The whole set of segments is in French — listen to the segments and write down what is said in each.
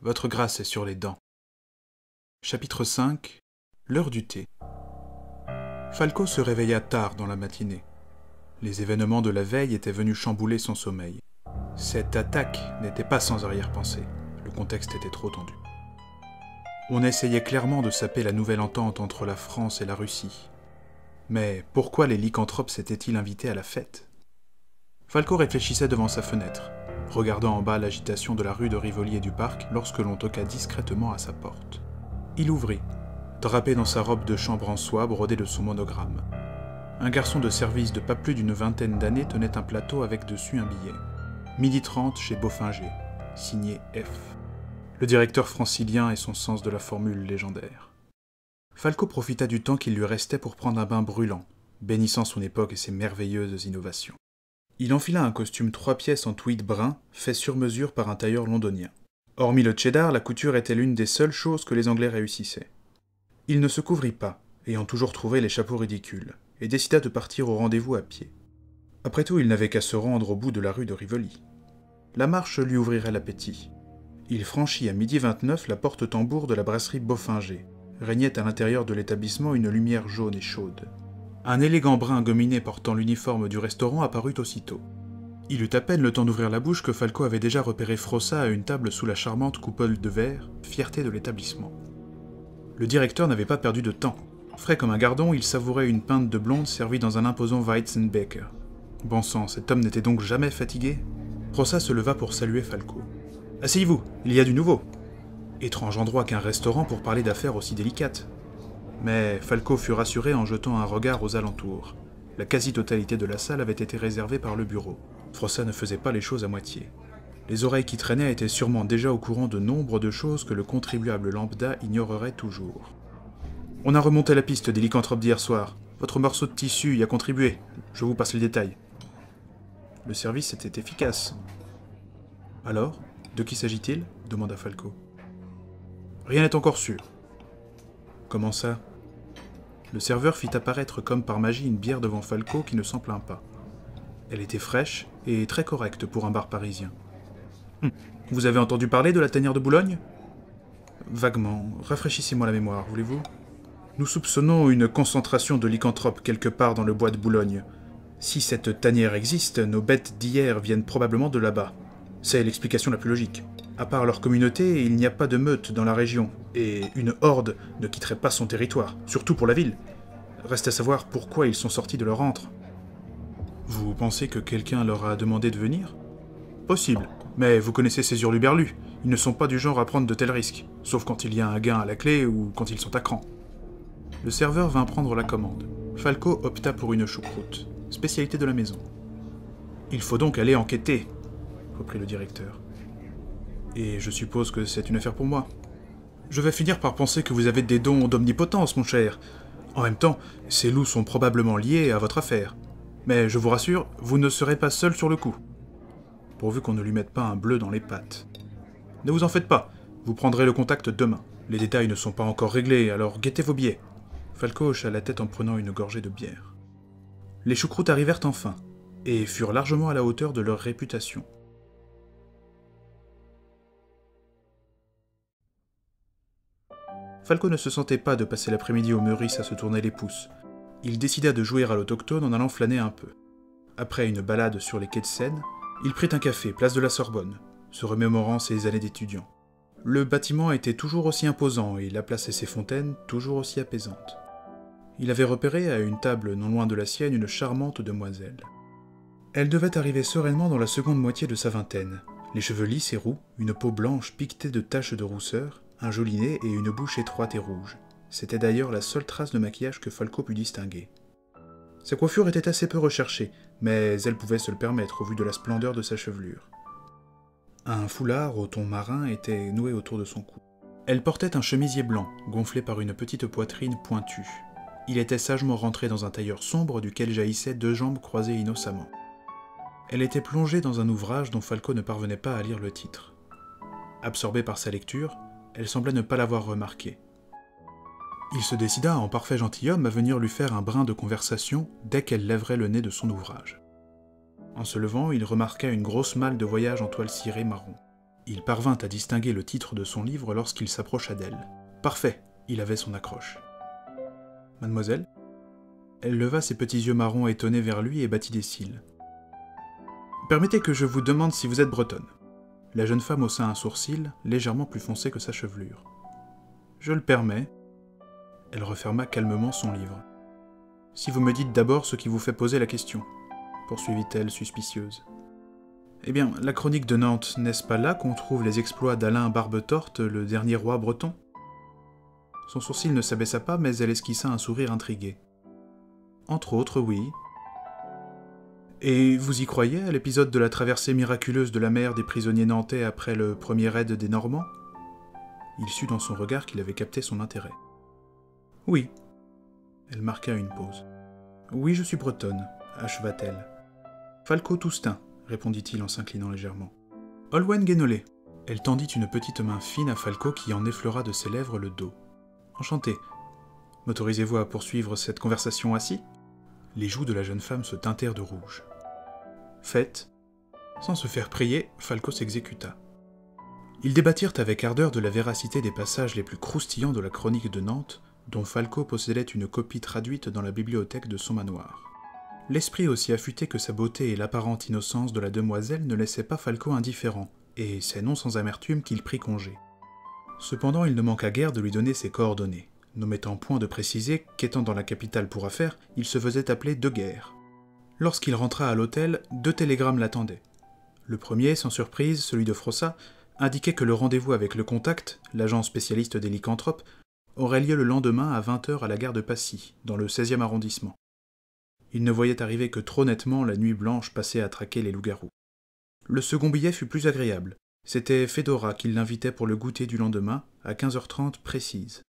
Votre grâce est sur les dents. Chapitre 5. L'heure du thé. Falco se réveilla tard dans la matinée. Les événements de la veille étaient venus chambouler son sommeil. Cette attaque n'était pas sans arrière-pensée. Le contexte était trop tendu. On essayait clairement de saper la nouvelle entente entre la France et la Russie. Mais pourquoi les lycanthropes s'étaient-ils invités à la fête? Falco réfléchissait devant sa fenêtre, regardant en bas l'agitation de la rue de Rivoli et du parc lorsque l'on toqua discrètement à sa porte. Il ouvrit, drapé dans sa robe de chambre en soie brodée de son monogramme. Un garçon de service de pas plus d'une vingtaine d'années tenait un plateau avec dessus un billet. 12h30 chez Beaufinger, signé F. Le directeur francilien et son sens de la formule légendaire. Falco profita du temps qu'il lui restait pour prendre un bain brûlant, bénissant son époque et ses merveilleuses innovations. Il enfila un costume 3 pièces en tweed brun, fait sur mesure par un tailleur londonien. Hormis le cheddar, la couture était l'une des seules choses que les Anglais réussissaient. Il ne se couvrit pas, ayant toujours trouvé les chapeaux ridicules, et décida de partir au rendez-vous à pied. Après tout, il n'avait qu'à se rendre au bout de la rue de Rivoli. La marche lui ouvrirait l'appétit. Il franchit à 12h29 la porte-tambour de la brasserie Beaufinger. Régnait à l'intérieur de l'établissement une lumière jaune et chaude. Un élégant brun gominé portant l'uniforme du restaurant apparut aussitôt. Il eut à peine le temps d'ouvrir la bouche que Falco avait déjà repéré Frossa à une table sous la charmante coupole de verre, fierté de l'établissement. Le directeur n'avait pas perdu de temps. Frais comme un gardon, il savourait une pinte de blonde servie dans un imposant Weizenbecker. Bon sang, cet homme n'était donc jamais fatigué? Frossa se leva pour saluer Falco. « Asseyez-vous, il y a du nouveau !» Étrange endroit qu'un restaurant pour parler d'affaires aussi délicates. Mais Falco fut rassuré en jetant un regard aux alentours. La quasi-totalité de la salle avait été réservée par le bureau. Frossa ne faisait pas les choses à moitié. Les oreilles qui traînaient étaient sûrement déjà au courant de nombre de choses que le contribuable lambda ignorerait toujours. « On a remonté la piste des lycanthropes d'hier soir. Votre morceau de tissu y a contribué. Je vous passe les détails. » Le service était efficace. « Alors, de qui s'agit-il » demanda Falco. « Rien n'est encore sûr. »« Comment ça ?» Le serveur fit apparaître comme par magie une bière devant Falco qui ne s'en plaint pas. Elle était fraîche et très correcte pour un bar parisien. « Vous avez entendu parler de la tanière de Boulogne ?»« Vaguement. Rafraîchissez-moi la mémoire, voulez-vous ? Nous soupçonnons une concentration de lycanthropes quelque part dans le bois de Boulogne. Si cette tanière existe, nos bêtes d'hier viennent probablement de là-bas. C'est l'explication la plus logique. À part leur communauté, il n'y a pas de meute dans la région, et une horde ne quitterait pas son territoire, surtout pour la ville. Reste à savoir pourquoi ils sont sortis de leur antre. Vous pensez que quelqu'un leur a demandé de venir ? Possible, mais vous connaissez ces hurluberlus. Ils ne sont pas du genre à prendre de tels risques, sauf quand il y a un gain à la clé ou quand ils sont à cran. Le serveur vint prendre la commande. Falco opta pour une choucroute, spécialité de la maison. « Il faut donc aller enquêter », reprit le directeur. « Et je suppose que c'est une affaire pour moi. Je vais finir par penser que vous avez des dons d'omnipotence, mon cher. En même temps, ces loups sont probablement liés à votre affaire. Mais je vous rassure, vous ne serez pas seul sur le coup. Pourvu qu'on ne lui mette pas un bleu dans les pattes. Ne vous en faites pas, vous prendrez le contact demain. Les détails ne sont pas encore réglés, alors guettez vos billets. » Falco hocha la tête en prenant une gorgée de bière. Les choucroutes arrivèrent enfin, et furent largement à la hauteur de leur réputation. Falco ne se sentait pas de passer l'après-midi au Meurice à se tourner les pouces. Il décida de jouer à l'autochtone en allant flâner un peu. Après une balade sur les quais de Seine, il prit un café, place de la Sorbonne, se remémorant ses années d'étudiant. Le bâtiment était toujours aussi imposant et la place et ses fontaines toujours aussi apaisantes. Il avait repéré à une table non loin de la sienne une charmante demoiselle. Elle devait arriver sereinement dans la seconde moitié de sa vingtaine, les cheveux lisses et roux, une peau blanche piquetée de taches de rousseur, un joli nez et une bouche étroite et rouge. C'était d'ailleurs la seule trace de maquillage que Falco put distinguer. Sa coiffure était assez peu recherchée, mais elle pouvait se le permettre au vu de la splendeur de sa chevelure. Un foulard au ton marin était noué autour de son cou. Elle portait un chemisier blanc, gonflé par une petite poitrine pointue. Il était sagement rentré dans un tailleur sombre duquel jaillissaient 2 jambes croisées innocemment. Elle était plongée dans un ouvrage dont Falco ne parvenait pas à lire le titre. Absorbée par sa lecture, elle semblait ne pas l'avoir remarqué. Il se décida en parfait gentilhomme à venir lui faire un brin de conversation dès qu'elle lèverait le nez de son ouvrage. En se levant, il remarqua une grosse malle de voyage en toile cirée marron. Il parvint à distinguer le titre de son livre lorsqu'il s'approcha d'elle. Parfait, il avait son accroche. « Mademoiselle ?» Elle leva ses petits yeux marrons étonnés vers lui et battit des cils. « Permettez que je vous demande si vous êtes bretonne. » La jeune femme haussa un sourcil, légèrement plus foncé que sa chevelure. « Je le permets. » Elle referma calmement son livre. « Si vous me dites d'abord ce qui vous fait poser la question, » poursuivit-elle suspicieuse. « Eh bien, la chronique de Nantes, n'est-ce pas là qu'on trouve les exploits d'Alain Barbe-Torte, le dernier roi breton ?» Son sourcil ne s'abaissa pas, mais elle esquissa un sourire intrigué. « Entre autres, oui. » « Et vous y croyez à l'épisode de la traversée miraculeuse de la mer des prisonniers nantais après le premier raid des Normands ?» Il sut dans son regard qu'il avait capté son intérêt. « Oui. » Elle marqua une pause. « Oui, je suis bretonne, » acheva-t-elle. « Falco Toustin, » répondit-il en s'inclinant légèrement. « Olwen Guénolé. » Elle tendit une petite main fine à Falco qui en effleura de ses lèvres le dos. « Enchanté. M'autorisez-vous à poursuivre cette conversation assis ?» Les joues de la jeune femme se teintèrent de rouge. « Faites. » Sans se faire prier, Falco s'exécuta. Ils débattirent avec ardeur de la véracité des passages les plus croustillants de la chronique de Nantes, dont Falco possédait une copie traduite dans la bibliothèque de son manoir. L'esprit aussi affûté que sa beauté et l'apparente innocence de la demoiselle ne laissaient pas Falco indifférent, et c'est non sans amertume qu'il prit congé. Cependant, il ne manqua guère de lui donner ses coordonnées, n'omettant point de préciser qu'étant dans la capitale pour affaires, il se faisait appeler De Guerre. Lorsqu'il rentra à l'hôtel, 2 télégrammes l'attendaient. Le premier, sans surprise, celui de Frossat, indiquait que le rendez-vous avec le Contact, l'agent spécialiste des lycanthropes, aurait lieu le lendemain à 20h à la gare de Passy, dans le 16e arrondissement. Il ne voyait arriver que trop nettement la nuit blanche passée à traquer les loups-garous. Le second billet fut plus agréable. C'était Fedora qui l'invitait pour le goûter du lendemain, à 15h30 précise.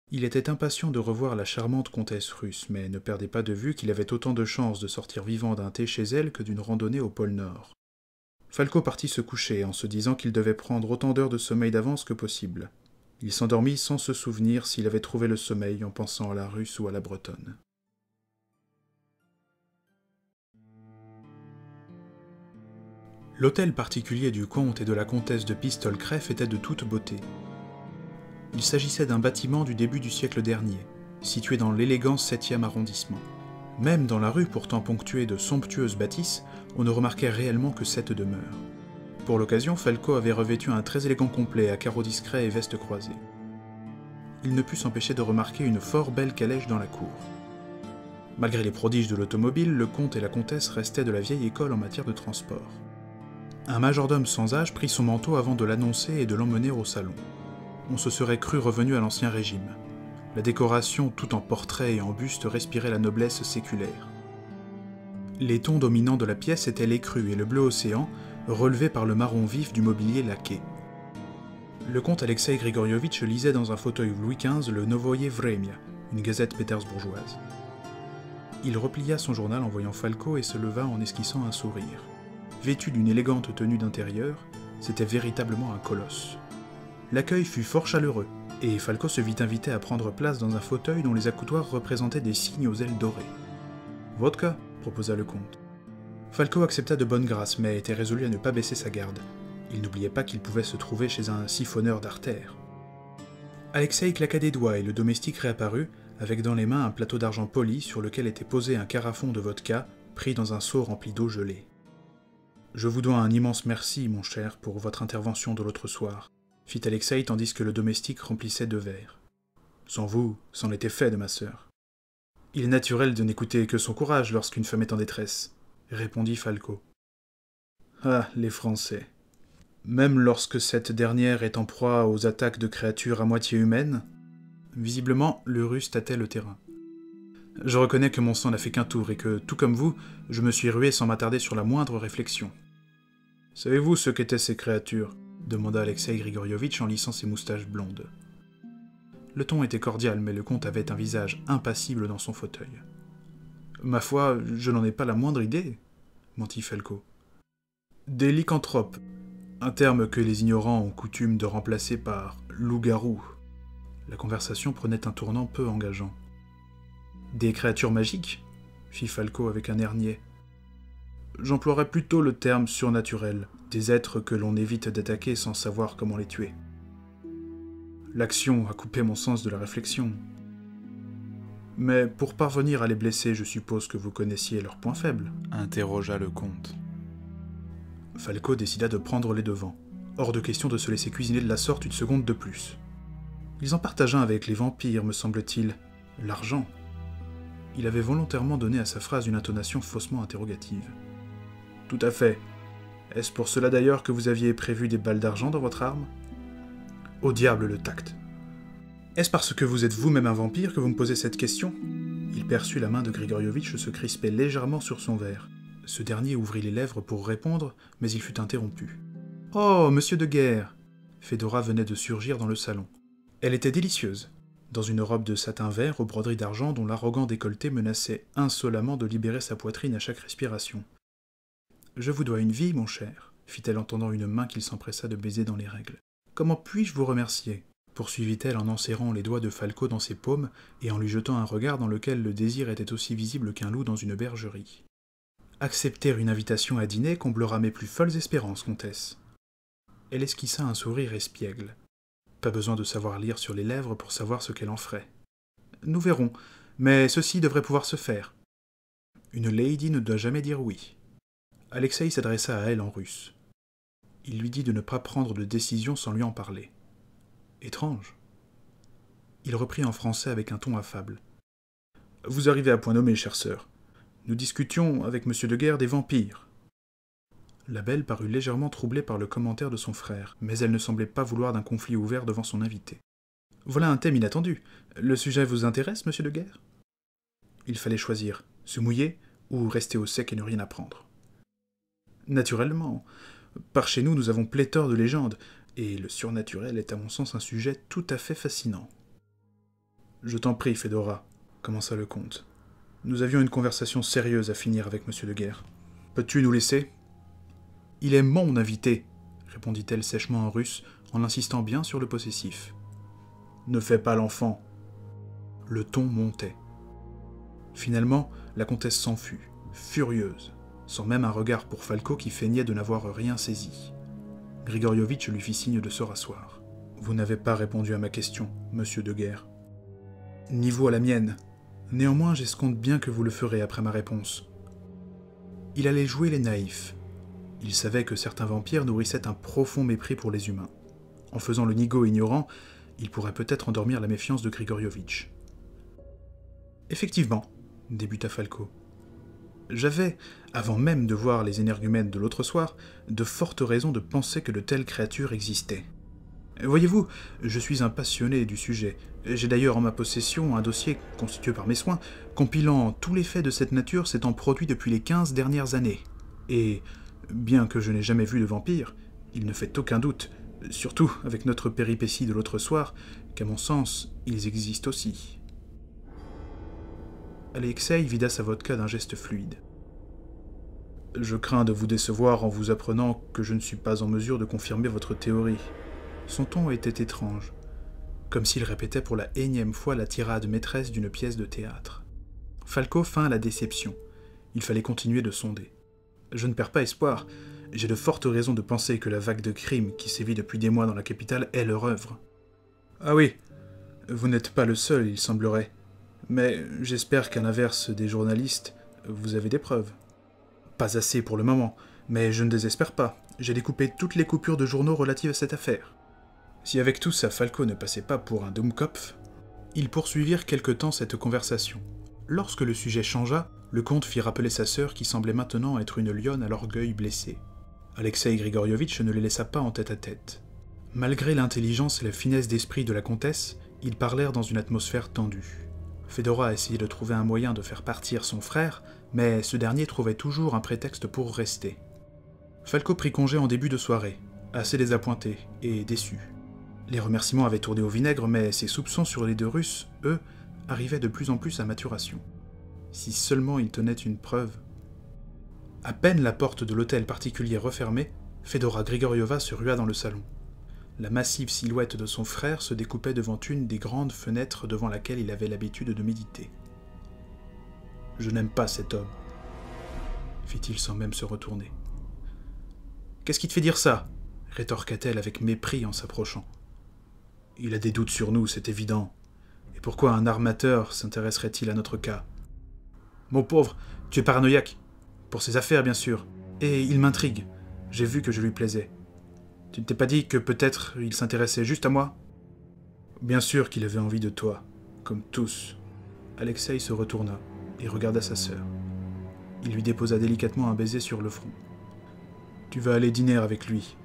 Il était impatient de revoir la charmante comtesse russe, mais ne perdait pas de vue qu'il avait autant de chances de sortir vivant d'un thé chez elle que d'une randonnée au pôle Nord. Falco partit se coucher en se disant qu'il devait prendre autant d'heures de sommeil d'avance que possible. Il s'endormit sans se souvenir s'il avait trouvé le sommeil en pensant à la Russe ou à la Bretonne. L'hôtel particulier du comte et de la comtesse de Pistolcref était de toute beauté. Il s'agissait d'un bâtiment du début du siècle dernier, situé dans l'élégant 7e arrondissement. Même dans la rue pourtant ponctuée de somptueuses bâtisses, on ne remarquait réellement que cette demeure. Pour l'occasion, Falco avait revêtu un très élégant complet à carreaux discrets et veste croisée. Il ne put s'empêcher de remarquer une fort belle calèche dans la cour. Malgré les prodiges de l'automobile, le comte et la comtesse restaient de la vieille école en matière de transport. Un majordome sans âge prit son manteau avant de l'annoncer et de l'emmener au salon. On se serait cru revenu à l'ancien régime. La décoration, tout en portrait et en buste, respirait la noblesse séculaire. Les tons dominants de la pièce étaient l'écru et le bleu océan, relevés par le marron vif du mobilier laqué. Le comte Alexei Grigorievitch lisait dans un fauteuil Louis XV le Novoye Vremia, une gazette pétersbourgeoise. Il replia son journal en voyant Falco et se leva en esquissant un sourire. Vêtu d'une élégante tenue d'intérieur, c'était véritablement un colosse. L'accueil fut fort chaleureux, et Falco se vit invité à prendre place dans un fauteuil dont les accoutoirs représentaient des cygnes aux ailes dorées. « Vodka » proposa le comte. Falco accepta de bonne grâce, mais était résolu à ne pas baisser sa garde. Il n'oubliait pas qu'il pouvait se trouver chez un siphonneur d'artères. Alexei claqua des doigts et le domestique réapparut, avec dans les mains un plateau d'argent poli sur lequel était posé un carafon de vodka, pris dans un seau rempli d'eau gelée. « Je vous dois un immense merci, mon cher, pour votre intervention de l'autre soir, » fit Alexei tandis que le domestique remplissait 2 verres. « Sans vous, c'en était fait de ma sœur. »« Il est naturel de n'écouter que son courage lorsqu'une femme est en détresse, » répondit Falco. « Ah, les Français. Même lorsque cette dernière est en proie aux attaques de créatures à moitié humaines ?» Visiblement, le Russe tâtait le terrain. « Je reconnais que mon sang n'a fait qu'un tour et que, tout comme vous, je me suis rué sans m'attarder sur la moindre réflexion. »« Savez-vous ce qu'étaient ces créatures ?» demanda Alexei Grigorievitch en lissant ses moustaches blondes. Le ton était cordial, mais le comte avait un visage impassible dans son fauteuil. « Ma foi, je n'en ai pas la moindre idée, » mentit Falco. « Des lycanthropes, un terme que les ignorants ont coutume de remplacer par « loup-garou ». La conversation prenait un tournant peu engageant. « Des créatures magiques » fit Falco avec un air niais. J'emploierais plutôt le terme surnaturel, des êtres que l'on évite d'attaquer sans savoir comment les tuer. L'action a coupé mon sens de la réflexion. Mais pour parvenir à les blesser, je suppose que vous connaissiez leurs points faibles, interrogea le comte. Falco décida de prendre les devants. Hors de question de se laisser cuisiner de la sorte une seconde de plus. Ils en partagent un avec les vampires, me semble-t-il. L'argent. Il avait volontairement donné à sa phrase une intonation faussement interrogative. Tout à fait. Est-ce pour cela d'ailleurs que vous aviez prévu des balles d'argent dans votre arme ? Au diable le tact. Est-ce parce que vous êtes vous-même un vampire que vous me posez cette question ? Il perçut la main de Grigorievitch se crisper légèrement sur son verre. Ce dernier ouvrit les lèvres pour répondre, mais il fut interrompu. « Oh, monsieur de Guerre !» Fedora venait de surgir dans le salon. Elle était délicieuse, dans une robe de satin vert aux broderies d'argent dont l'arrogant décolleté menaçait insolemment de libérer sa poitrine à chaque respiration. « Je vous dois une vie, mon cher, » fit-elle en tendant une main qu'il s'empressa de baiser dans les règles. « Comment puis-je vous remercier ?» poursuivit-elle en enserrant les doigts de Falco dans ses paumes et en lui jetant un regard dans lequel le désir était aussi visible qu'un loup dans une bergerie. « Accepter une invitation à dîner comblera mes plus folles espérances, comtesse. » Elle esquissa un sourire espiègle. Pas besoin de savoir lire sur les lèvres pour savoir ce qu'elle en ferait. « Nous verrons, mais ceci devrait pouvoir se faire. » Une lady ne doit jamais dire oui. Alexei s'adressa à elle en russe. Il lui dit de ne pas prendre de décision sans lui en parler. Étrange. Il reprit en français avec un ton affable. « Vous arrivez à point nommé, chère sœur. Nous discutions avec monsieur de Guerre des vampires. » La belle parut légèrement troublée par le commentaire de son frère, mais elle ne semblait pas vouloir d'un conflit ouvert devant son invité. « Voilà un thème inattendu. Le sujet vous intéresse, monsieur de Guerre ?» Il fallait choisir, se mouiller ou rester au sec et ne rien apprendre. « Naturellement. Par chez nous, nous avons pléthore de légendes, et le surnaturel est à mon sens un sujet tout à fait fascinant. »« Je t'en prie, Fedora, » commença le comte. « Nous avions une conversation sérieuse à finir avec monsieur de Guerre. Peux-tu nous laisser ?»« Il est mon invité, » répondit-elle sèchement en russe, en insistant bien sur le possessif. « Ne fais pas l'enfant. » Le ton montait. Finalement, la comtesse s'enfuit, furieuse, sans même un regard pour Falco qui feignait de n'avoir rien saisi. Grigorievitch lui fit signe de se rasseoir. « Vous n'avez pas répondu à ma question, monsieur de Guerre. »« Ni vous à la mienne. Néanmoins, j'escompte bien que vous le ferez après ma réponse. » Il allait jouer les naïfs. Il savait que certains vampires nourrissaient un profond mépris pour les humains. En faisant le nigaud ignorant, il pourrait peut-être endormir la méfiance de Grigorievitch. « Effectivement, » débuta Falco. « J'avais, avant même de voir les énergumènes de l'autre soir, de fortes raisons de penser que de telles créatures existaient. Voyez-vous, je suis un passionné du sujet. J'ai d'ailleurs en ma possession un dossier constitué par mes soins, compilant tous les faits de cette nature s'étant produits depuis les 15 dernières années. Et, bien que je n'ai jamais vu de vampire, il ne fait aucun doute, surtout avec notre péripétie de l'autre soir, qu'à mon sens, ils existent aussi. » Alexei vida sa vodka d'un geste fluide. « Je crains de vous décevoir en vous apprenant que je ne suis pas en mesure de confirmer votre théorie. » Son ton était étrange, comme s'il répétait pour la énième fois la tirade maîtresse d'une pièce de théâtre. Falco feint la déception. Il fallait continuer de sonder. « Je ne perds pas espoir. J'ai de fortes raisons de penser que la vague de crimes qui sévit depuis des mois dans la capitale est leur œuvre. »« Ah oui, vous n'êtes pas le seul, il semblerait. Mais j'espère qu'à l'inverse des journalistes, vous avez des preuves. » « Pas assez pour le moment, mais je ne désespère pas. J'ai découpé toutes les coupures de journaux relatives à cette affaire. » Si avec tout ça Falco ne passait pas pour un Dummkopf, ils poursuivirent quelque temps cette conversation. Lorsque le sujet changea, le comte fit rappeler sa sœur qui semblait maintenant être une lionne à l'orgueil blessé. Alexei Grigorievitch ne les laissa pas en tête-à-tête. Malgré l'intelligence et la finesse d'esprit de la comtesse, ils parlèrent dans une atmosphère tendue. Fedora essayait de trouver un moyen de faire partir son frère, mais ce dernier trouvait toujours un prétexte pour rester. Falco prit congé en début de soirée, assez désappointé et déçu. Les remerciements avaient tourné au vinaigre, mais ses soupçons sur les deux Russes, eux, arrivaient de plus en plus à maturation. Si seulement il tenait une preuve. À peine la porte de l'hôtel particulier refermée, Fedora Grigorieva se rua dans le salon. La massive silhouette de son frère se découpait devant une des grandes fenêtres devant laquelle il avait l'habitude de méditer. « Je n'aime pas cet homme. » fit-il sans même se retourner. « Qu'est-ce qui te fait dire ça » rétorqua-t-elle avec mépris en s'approchant. « Il a des doutes sur nous, c'est évident. Et pourquoi un armateur s'intéresserait-il à notre cas ? Mon pauvre, tu es paranoïaque. Pour ses affaires, bien sûr. Et il m'intrigue. J'ai vu que je lui plaisais. Tu ne t'es pas dit que peut-être il s'intéressait juste à moi ? Bien sûr qu'il avait envie de toi, comme tous. » Alexei se retourna et regarda sa sœur. Il lui déposa délicatement un baiser sur le front. « Tu vas aller dîner avec lui.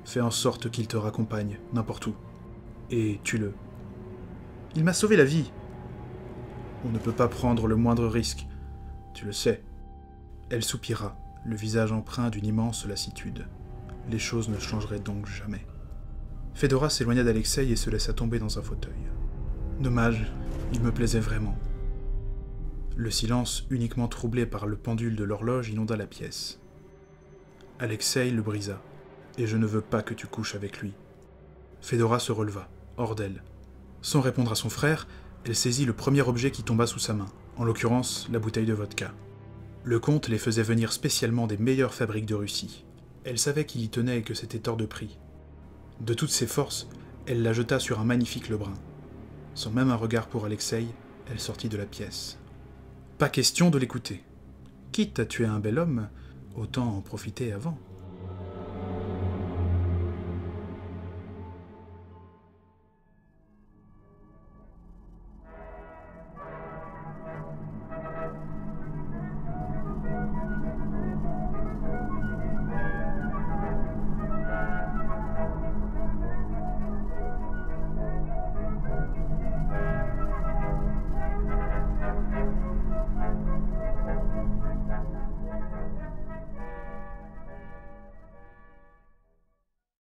Fais en sorte qu'il te raccompagne, n'importe où. Et tue-le. Il m'a sauvé la vie. On ne peut pas prendre le moindre risque. Tu le sais. » Elle soupira, le visage empreint d'une immense lassitude. Les choses ne changeraient donc jamais. Fedora s'éloigna d'Alexei et se laissa tomber dans un fauteuil. Dommage, il me plaisait vraiment. Le silence, uniquement troublé par le pendule de l'horloge, inonda la pièce. Alexei le brisa. « Et je ne veux pas que tu couches avec lui. » Fedora se releva, hors d'elle. Sans répondre à son frère, elle saisit le premier objet qui tomba sous sa main, en l'occurrence la bouteille de vodka. Le comte les faisait venir spécialement des meilleures fabriques de Russie. Elle savait qu'il y tenait et que c'était hors de prix. De toutes ses forces, elle la jeta sur un magnifique lebrun. Sans même un regard pour Alexei, elle sortit de la pièce. Pas question de l'écouter. Quitte à tuer un bel homme, autant en profiter avant.